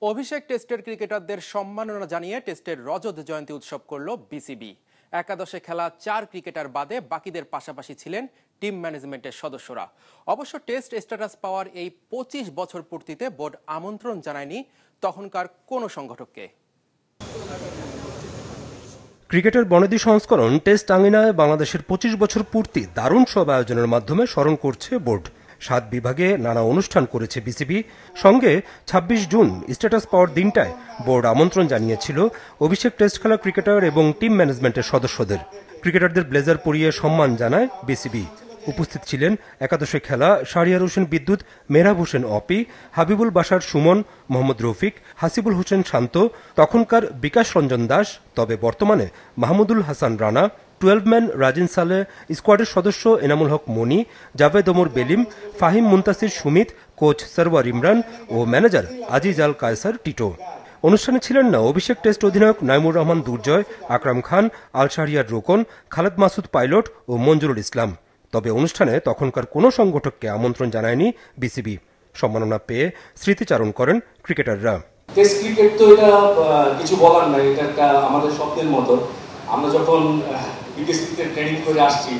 অভিষেক টেস্টের ক্রিকেটারদের সম্মাননা জানিয়ে টেস্টের রজত জয়ন্তী উৎসব করল বিসিবি। একাদশে খেলা 4 ক্রিকেটার বাদে বাকিদের পাশাপাশি ছিলেন টিম ম্যানেজমেন্টের সদস্যরা। অবশ্য টেস্ট স্ট্যাটাস পাওয়ার এই 25 বছর পূর্তিতে বোর্ড আমন্ত্রণ জানায়নি তখনকার কোনো সংগঠককে। ক্রিকেটের বনেদি সংস্করণ টেস্ট আঙ্গিনায় বাংলাদেশের 25 বছর পূর্তি দারুণ সব আয়োজনের মাধ্যমে স্মরণ করছে বোর্ড। 7 বিভাগে নানা অনুষ্ঠান করেছে বিসিবি। সঙ্গে 26 জুন স্ট্যাটাস পাওয়ার দিনটায় বোর্ড আমন্ত্রণ জানিয়েছিল অভিষেক টেস্ট খেলা ক্রিকেটার এবং টিম ম্যানেজমেন্টের সদস্যদের। ক্রিকেটারদের ব্লেজার পরিয়ে সম্মান জানায় বিসিবি। উপস্থিত ছিলেন একাদশে খেলা শাহরিয়ার হোসেন বিদ্যুৎ, মেহরাব হোসেন অপি, হাবিবুল বাশার সুমন, মোহাম্মদ রফিক, হাসিবুল হোসেন শান্ত, তখনকার বিকাশ রঞ্জন দাস, তবে বর্তমানে মাহমুদুল হাসান রানা, 12 ম্যান রাজিন সালে, স্কোয়াডের সদস্য এনামুল হক মনি, জাভেদ ওমর বেলিম, ফাহিম মুনতাসির সুমিত, কোচ সরওয়ার ইমরান ও ম্যানেজার আজিজ আল কায়সার টিটো। অনুষ্ঠানে ছিলেন না অভিষেক টেস্ট অধিনায়ক নাইমুর রহমান দুর্জয়, আকরাম খান, আল শাহরিয়ার রোকন, খালেদ মাসুদ পাইলট ও মঞ্জুরুল ইসলাম। তবে অনুষ্ঠানে তখনকার কোনো সংগঠককে আমন্ত্রণ জানায়নি বিসিবি। সম্মাননা পেয়ে স্মৃতিচারণ করেন ক্রিকেটাররা। টেস্ট ক্রিকেট তো এটা কিছু বলার নাই, এটা একটা আমাদের স্বপ্নের মতো। আমরা যখন বিকেএসপিতে ট্রেনিং করে আসছি,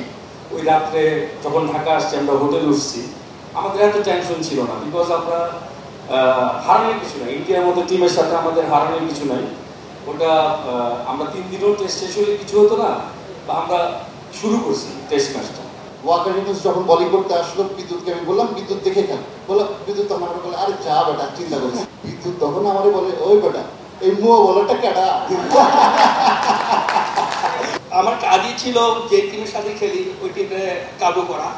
ওই রাত্রে যখন ঢাকা আসছি, আমরা হোটেলে উঠছি, আমাদের এত টেনশন ছিল না, বিকজ আমরা হারানোর কিছু নাই। ইন্ডিয়ার মতো টিমের সাথে আমাদের হারানোর কিছু নাই। ওটা আমরা 3 দিনও টেস্ট শেষ হলে কিছু হতো না, বা আমরা শুরু করছি টেস্ট ম্যাচটা। ওয়াকার ইউনুস যখন বলিং করতে আসলো, বিদ্যুৎকে আমি বললাম বিদ্যুৎ দেখে খেল, বললাম বিদ্যুৎ আমার বলে আরে যা বেটা চিন্তা করছি। বিদ্যুৎ তখন আমারে বলে ওই বেটা এই মুয়া বলাটা কেডা। আমার কাজই ছিল যে টিমের সাথে খেলি ওই টিমে কাবু করা।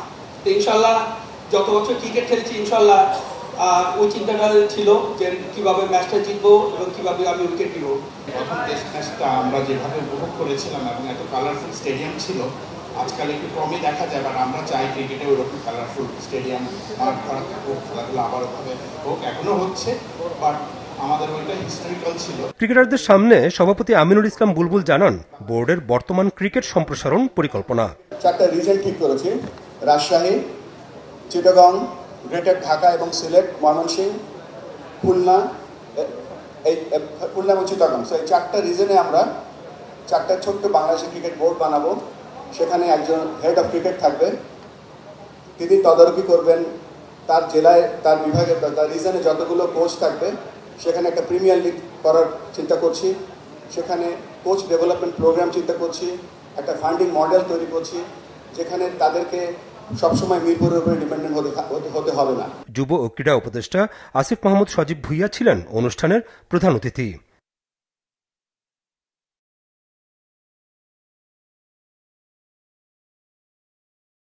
তো ইনশাল্লাহ যত বছর ক্রিকেট খেলেছি ইনশাল্লাহ ওই চিন্তাটা ছিল যে কিভাবে ম্যাচটা জিতবো এবং কিভাবে আমি উইকেট নিব। প্রথম টেস্ট ম্যাচটা আমরা যেভাবে উপভোগ করেছিলাম এবং এত কালারফুল স্টেডিয়াম ছিল, আজকাল একটু কমই দেখা যায়, বাট আমরা চাই ক্রিকেটে ওইরকম কালারফুল স্টেডিয়াম মাঠ করা থাকুক, খেলাধুলা আবার ওভাবে হোক, এখনো হচ্ছে, বাট আমাদের ওইটা হিস্টোরিক্যাল ছিল। ক্রিকেটারদের সামনে সভাপতি আমিনুল ইসলাম বুলবুল জানান বোর্ডের বর্তমান ক্রিকেট সম্প্রসারণ পরিকল্পনা। 4টা রিজন ঠিক করেছি: রাজশাহী, চিটাগং, গ্রেটার ঢাকা এবং সিলেট, ময়মনসিংহ, খুলনা এবং চিটাগং। সো এই 4টা রিজনে আমরা 4টা ছোট্ট বাংলাদেশের ক্রিকেট বোর্ড বানাবো। সেখানে একজন হেড অফ ক্রিকেট থাকবে, তিনি তদারকি করবেন তার জেলায়, তার বিভাগে, তার রিজনে যতগুলো কোচ থাকবে সেখানে একটা প্রিমিয়ার লিগ করার চিন্তা করছি। সেখানে কোচ ডেভেলপমেন্ট প্রোগ্রাম চিন্তা করছি, একটা ফান্ডিং মডেল তৈরি করছি যেখানে তাদেরকে সবসময় মিরপুরের উপরে ডিপেন্ডেন্ট হতে হবে না। যুব ও ক্রীড়া উপদেষ্টা আসিফ মাহমুদ সজীব ভুইয়া ছিলেন অনুষ্ঠানের প্রধান অতিথি।